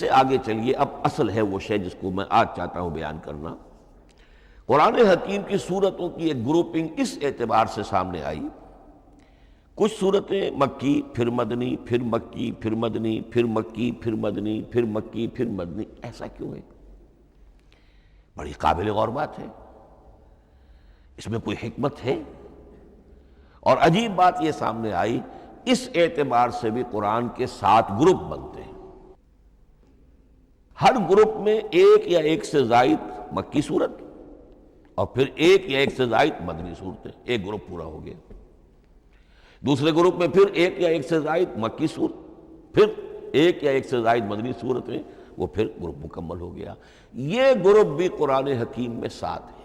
سے آگے چلیے، اب اصل ہے وہ شے جس کو میں آج چاہتا ہوں بیان کرنا۔ قرآن حکیم کی صورتوں کی ایک گروپنگ اس اعتبار سے سامنے آئی، کچھ صورتیں مکی، پھر مدنی، پھر مکی، پھر مدنی، پھر مکی، پھر مدنی، پھر مکی، پھر مدنی۔ ایسا کیوں ہے؟ بڑی قابل غور بات ہے، اس میں کوئی حکمت ہے؟ اور عجیب بات یہ سامنے آئی، اس اعتبار سے بھی قرآن کے 7 گروپ بنتے ہیں، ہر گروپ میں ایک یا ایک سے زائد مکی صورت اور پھر ایک یا ایک سے زائد مدنی صورتیں، ایک گروپ پورا ہو گیا۔ دوسرے گروپ میں پھر ایک یا ایک سے زائد مکی صورت، پھر ایک یا ایک سے زائد مدنی صورتیں، وہ پھر گروپ مکمل ہو گیا۔ یہ گروپ بھی قرآن حکیم میں 7 ہے۔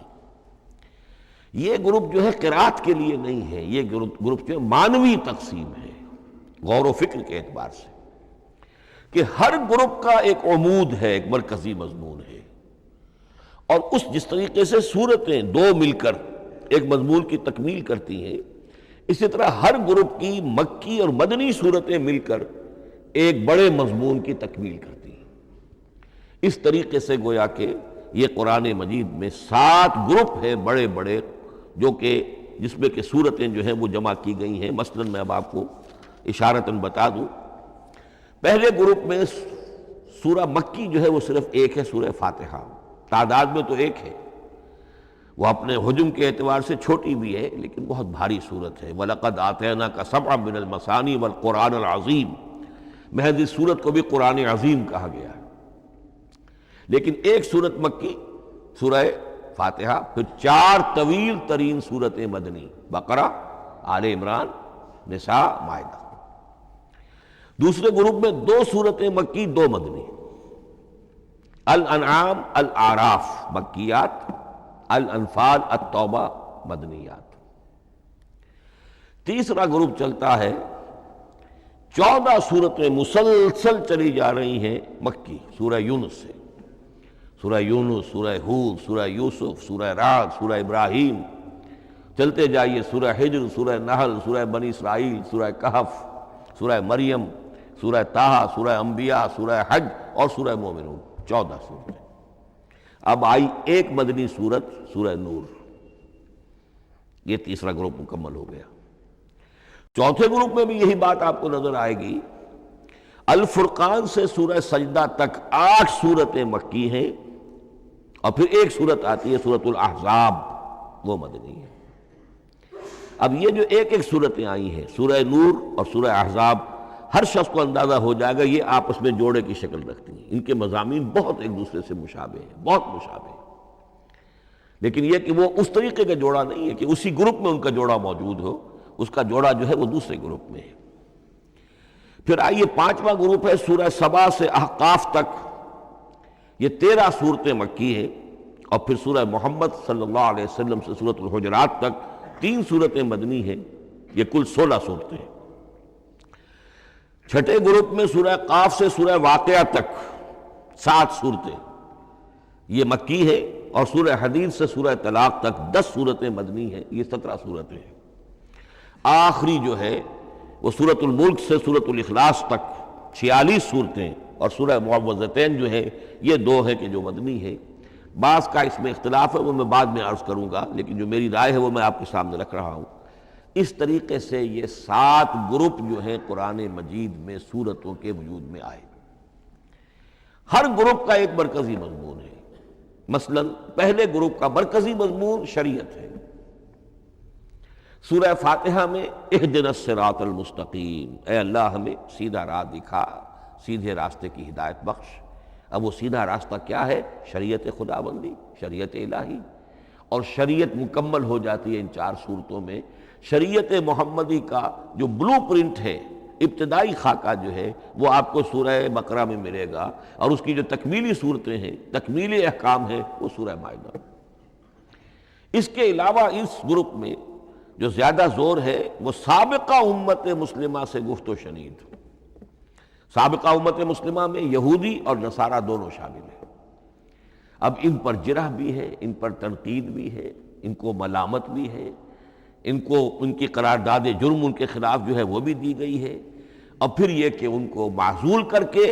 یہ گروپ جو ہے قرات کے لیے نہیں ہے، یہ گروپ جو ہے معنوی تقسیم ہے، غور و فکر کے اعتبار سے، کہ ہر گروپ کا ایک عمود ہے، ایک مرکزی مضمون ہے، اور جس طریقے سے صورتیں 2 مل کر ایک مضمون کی تکمیل کرتی ہیں، اسی طرح ہر گروپ کی مکی اور مدنی صورتیں مل کر ایک بڑے مضمون کی تکمیل کرتی ہیں۔ اس طریقے سے گویا کہ یہ قرآن مجید میں 7 گروپ ہیں بڑے بڑے، جو کہ جس میں کہ صورتیں جو ہیں وہ جمع کی گئی ہیں۔ مثلاً میں اب آپ کو اشارتاً بتا دوں، پہلے گروپ میں سورہ مکی جو ہے وہ صرف ایک ہے، سورہ فاتحہ، تعداد میں تو ایک ہے، وہ اپنے حجم کے اعتبار سے چھوٹی بھی ہے لیکن بہت بھاری صورت ہے۔ وَلَقَدْ آتَيْنَاكَ سَبْعًا مِنَ الْمَثَانِي وَالْقُرْآنَ الْعَظِيمِ، محض اس صورت کو بھی قرآن عظیم کہا گیا ہے۔ لیکن ایک صورت مکی سورہ فاتحہ، پھر 4 طویل ترین صورتیں مدنی، بقرہ، آل عمران، نساء، مائدہ۔ دوسرے گروپ میں 2 صورتیں مکی، 2 مدنی، الانعام، الاعراف مکیات، الانفال، التوبہ مدنیات۔ تیسرا گروپ چلتا ہے، 14 صورتیں مسلسل چلی جا رہی ہیں مکی، سورہ یونس سے، سورہ یونس، سورہ ہود، سورہ یوسف، سورہ رعد، سورہ ابراہیم، چلتے جائیے، سورہ حجر، سورہ نحل، سورہ بنی اسرائیل، سورہ کہف، سورہ مریم، سورہ طٰہٰ، سورہ انبیاء، سورہ حج اور سورہ مومنون، 14 صورتیں۔ اب آئی ایک مدنی صورت، سورہ نور۔ یہ تیسرا گروپ مکمل ہو گیا۔ چوتھے گروپ میں بھی یہی بات آپ کو نظر آئے گی۔ الفرقان سے سورہ سجدہ تک 8 صورتیں مکی ہیں، اور پھر ایک صورت آتی ہے سورۃ الاحزاب، وہ مدنی ہے۔ اب یہ جو ایک ایک صورتیں آئی ہیں، سورہ نور اور سورہ احزاب، ہر شخص کو اندازہ ہو جائے گا یہ آپس میں جوڑے کی شکل رکھتی ہیں، ان کے مضامین بہت ایک دوسرے سے مشابہ ہیں، بہت مشابہ ہیں، لیکن یہ کہ وہ اس طریقے کا جوڑا نہیں ہے کہ اسی گروپ میں ان کا جوڑا موجود ہو، اس کا جوڑا جو ہے وہ دوسرے گروپ میں ہے۔ پھر آئیے 5واں گروپ ہے، سورہ سبا سے احقاف تک، یہ 13 صورتیں مکی ہیں، اور پھر سورہ محمد صلی اللہ علیہ وسلم سے سورۃ الحجرات تک 3 صورتیں مدنی ہیں، یہ کل 16 صورتیں ہیں۔ چھٹے گروپ میں سورہ قاف سے سورہ واقعہ تک 7 صورتیں، یہ مکی ہے، اور سورہ حدید سے سورہ طلاق تک 10 صورتیں مدنی ہیں، یہ 17 صورتیں ہیں۔ آخری جو ہے وہ سورۃ الملک سے سورۃ الاخلاص تک 46 صورتیں، اور سورہ معوذتین جو ہے یہ 2 ہے کہ جو مدنی ہے۔ بعض کا اس میں اختلاف ہے، وہ میں بعد میں عرض کروں گا، لیکن جو میری رائے ہے وہ میں آپ کے سامنے رکھ رہا ہوں۔ اس طریقے سے یہ 7 گروپ جو ہیں قرآن مجید میں سورتوں کے وجود میں آئے۔ ہر گروپ کا ایک مرکزی مضمون ہے۔ مثلا پہلے گروپ کا مرکزی مضمون شریعت ہے۔ سورہ فاتحہ میں اہدنا الصراط المستقیم، اے اللہ ہمیں سیدھا راہ دکھا، سیدھے راستے کی ہدایت بخش۔ اب وہ سیدھا راستہ کیا ہے؟ شریعت خداوندی، شریعت الہی، اور شریعت مکمل ہو جاتی ہے ان 4 صورتوں میں۔ شریعت محمدی کا جو بلو پرنٹ ہے، ابتدائی خاکہ جو ہے وہ آپ کو سورہ بقرہ میں ملے گا، اور اس کی جو تکمیلی صورتیں ہیں، تکمیلی احکام ہیں، وہ سورہ مائدہ۔ اس کے علاوہ اس گروپ میں جو زیادہ زور ہے وہ سابقہ امت مسلمہ سے گفت و شنید۔ سابقہ امت مسلمہ میں یہودی اور نصارہ دونوں شامل ہیں۔ اب ان پر جرح بھی ہے، ان پر تنقید بھی ہے، ان کو ملامت بھی ہے، ان کو ان کی قرارداد جرم ان کے خلاف جو ہے وہ بھی دی گئی ہے، اور پھر یہ کہ ان کو معزول کر کے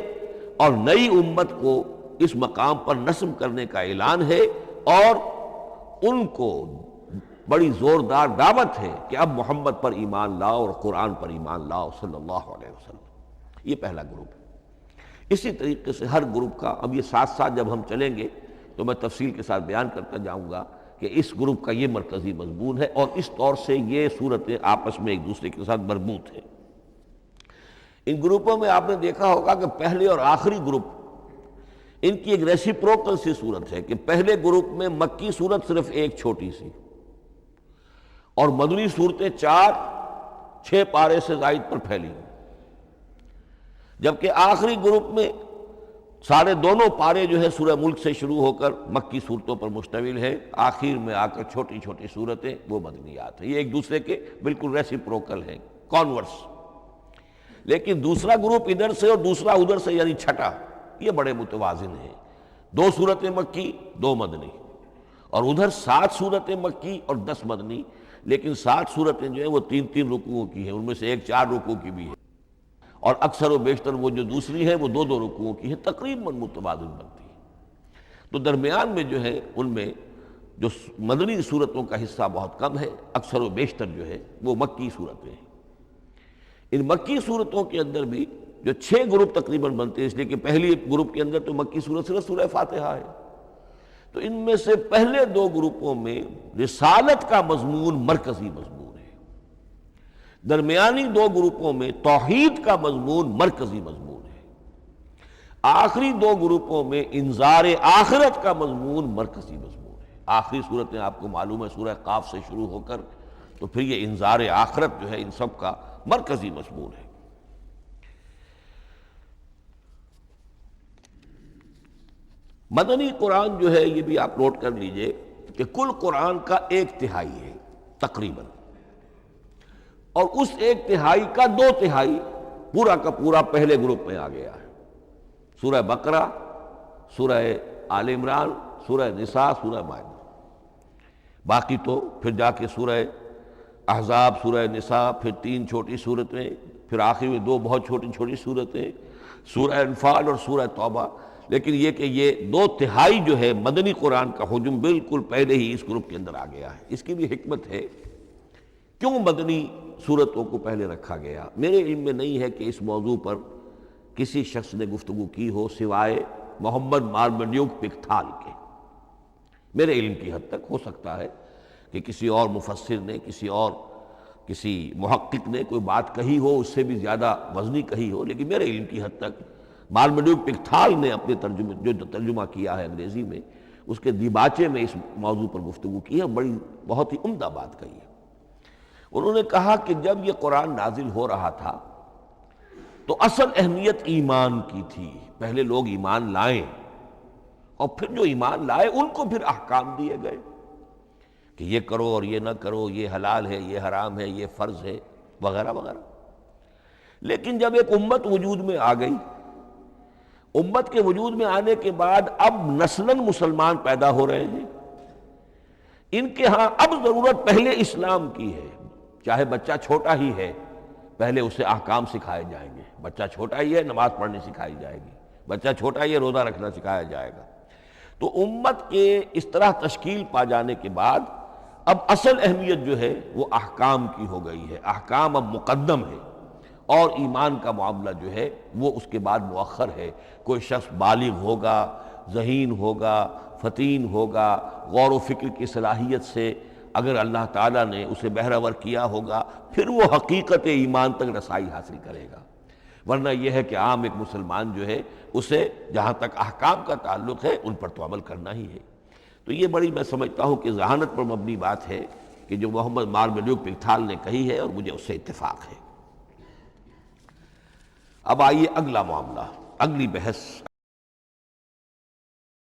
اور نئی امت کو اس مقام پر نصب کرنے کا اعلان ہے، اور ان کو بڑی زوردار دعوت ہے کہ اب محمد پر ایمان لاؤ اور قرآن پر ایمان لاؤ صلی اللہ علیہ وسلم۔ یہ پہلا گروپ ہے۔ اسی طریقے سے ہر گروپ کا، اب یہ ساتھ ساتھ جب ہم چلیں گے تو میں تفصیل کے ساتھ بیان کرتا جاؤں گا کہ اس گروپ کا یہ مرکزی مضمون ہے، اور اس طور سے یہ صورتیں آپس میں ایک دوسرے کے ساتھ مربوط ہیں۔ ان گروپوں میں آپ نے دیکھا ہوگا کہ پہلے اور آخری گروپ، ان کی ایک ریسیپروکل سی صورت ہے کہ پہلے گروپ میں مکی صورت صرف ایک چھوٹی سی، اور مدنی صورتیں 4-6 پارے سے زائد پر پھیلی، جبکہ آخری گروپ میں سارے دونوں پارے جو ہے سورہ ملک سے شروع ہو کر مکی صورتوں پر مشتمل ہے، آخر میں آ کر چھوٹی چھوٹی صورتیں وہ مدنیات ہیں۔ یہ ایک دوسرے کے بالکل ریسیپروکل ہیں، کانورس۔ لیکن دوسرا گروپ ادھر سے اور دوسرا ادھر سے، یعنی چھٹا، یہ بڑے متوازن ہیں، 2 صورتیں مکی 2 مدنی، اور ادھر 7 صورتیں مکی اور 10 مدنی، لیکن 7 صورتیں جو ہیں وہ 3 رکوعوں کی ہیں، ان میں سے ایک 4 رکوع کی بھی ہے، اور اکثر و بیشتر وہ جو دوسری ہے وہ 2 رکوعوں کی ہے، تقریباً متوازن بنتی ہے۔ تو درمیان میں جو ہے ان میں جو مدنی صورتوں کا حصہ بہت کم ہے، اکثر و بیشتر جو ہے وہ مکی صورتیں ہیں۔ ان مکی صورتوں کے اندر بھی جو 6 گروپ تقریباً بنتے ہیں، اس لیے کہ پہلی گروپ کے اندر تو مکی صورت صرف سورہ فاتحہ ہے، تو ان میں سے پہلے 2 گروپوں میں رسالت کا مضمون مرکزی مضمون ہے، درمیانی 2 گروپوں میں توحید کا مضمون مرکزی مضمون ہے، آخری 2 گروپوں میں انذار آخرت کا مضمون مرکزی مضمون ہے۔ آخری صورتیں آپ کو معلوم ہے سورہ قاف سے شروع ہو کر، تو پھر یہ انذار آخرت جو ہے ان سب کا مرکزی مضمون ہے۔ مدنی قرآن جو ہے، یہ بھی آپ نوٹ کر لیجئے کہ کل قرآن کا 1/3 ہے تقریباً، اور اس 1/3 کا 2/3 پورا کا پورا پہلے گروپ میں آ گیا ہے، سورہ بقرہ، سورہ آل عمران، سورہ نساء، سورہ مائدہ۔ باقی تو پھر جا کے سورہ احزاب، سورہ نساء، پھر 3 چھوٹی صورتیں، پھر آخر میں 2 بہت چھوٹی چھوٹی صورتیں، سورہ انفال اور سورہ توبہ۔ لیکن یہ کہ یہ 2/3 جو ہے مدنی قرآن کا حجم بالکل پہلے ہی اس گروپ کے اندر آ گیا ہے۔ اس کی بھی حکمت ہے، کیوں مدنی صورتوں کو پہلے رکھا گیا؟ میرے علم میں نہیں ہے کہ اس موضوع پر کسی شخص نے گفتگو کی ہو سوائے محمد مارمڈیوک پکتھال کے۔ میرے علم کی حد تک ہو سکتا ہے کہ کسی اور مفسر نے، کسی محقق نے کوئی بات کہی ہو اس سے بھی زیادہ وزنی کہی ہو، لیکن میرے علم کی حد تک مارمڈیوک پکتھال نے اپنے ترجمہ کیا ہے انگریزی میں، اس کے دیباچے میں اس موضوع پر گفتگو کی ہے، بہت ہی عمدہ بات کہی ہے۔ انہوں نے کہا کہ جب یہ قرآن نازل ہو رہا تھا تو اصل اہمیت ایمان کی تھی، پہلے لوگ ایمان لائیں، اور پھر جو ایمان لائے ان کو پھر احکام دیے گئے کہ یہ کرو اور یہ نہ کرو، یہ حلال ہے، یہ حرام ہے، یہ فرض ہے، وغیرہ وغیرہ۔ لیکن جب ایک امت وجود میں آ گئی، امت کے وجود میں آنے کے بعد اب نسلاً مسلمان پیدا ہو رہے ہیں، ان کے ہاں اب ضرورت پہلے اسلام کی ہے، چاہے بچہ چھوٹا ہی ہے، پہلے اسے احکام سکھائے جائیں گے۔ بچہ چھوٹا ہی ہے، نماز پڑھنی سکھائی جائے گی، بچہ چھوٹا ہی ہے، روزہ رکھنا سکھایا جائے گا۔ تو امت کے اس طرح تشکیل پا جانے کے بعد اب اصل اہمیت جو ہے وہ احکام کی ہو گئی ہے، احکام اب مقدم ہے، اور ایمان کا معاملہ جو ہے وہ اس کے بعد مؤخر ہے۔ کوئی شخص بالغ ہوگا، ذہین ہوگا، فطین ہوگا، غور و فکر کی صلاحیت سے اگر اللہ تعالیٰ نے اسے بہرور کیا ہوگا، پھر وہ حقیقت ایمان تک رسائی حاصل کرے گا۔ ورنہ یہ ہے کہ عام ایک مسلمان جو ہے اسے جہاں تک احکام کا تعلق ہے ان پر تو عمل کرنا ہی ہے۔ تو یہ بڑی میں سمجھتا ہوں کہ ذہانت پر مبنی بات ہے کہ جو محمد مارمڈیوک پکتھال نے کہی ہے، اور مجھے اس سے اتفاق ہے۔ اب آئیے اگلا معاملہ، اگلی بحث۔